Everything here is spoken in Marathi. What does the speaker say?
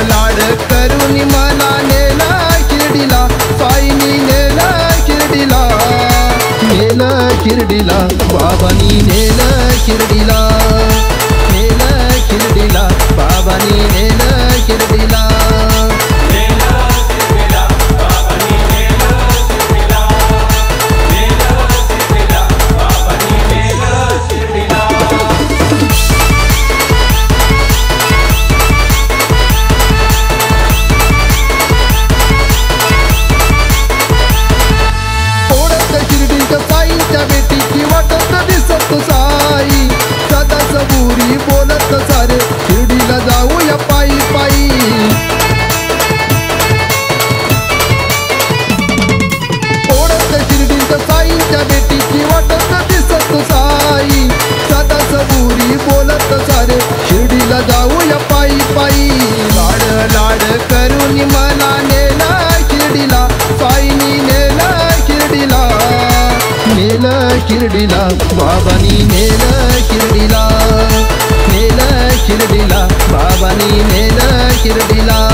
लाड करून मला नेला शिर्डीला, साईनी नेला शिर्डीला, नेलं शिर्डीला, बाबांनी नेलं शिर्डीला, नेलं शिर्डीला, बाबांनी नेलं शिर्डीला. साई सदा सबुरी बोलत सारे शिर्डीला जाऊया पायी पायी. ओढत शिर्डीच्या साईच्या भेटीची वाटत दिसत साई सदा सबुरी बोलत सारे शिर्डीला जाऊया पायी पायी. लाड लाड करून मला नेला शिर्डीला, साईनी नेला शिर्डीला, नेलं शिर्डीला, बाबांनी नेलं शिर्डीला, नेलं शिर्डीला, बाबांनी नेलं शिर्डीला.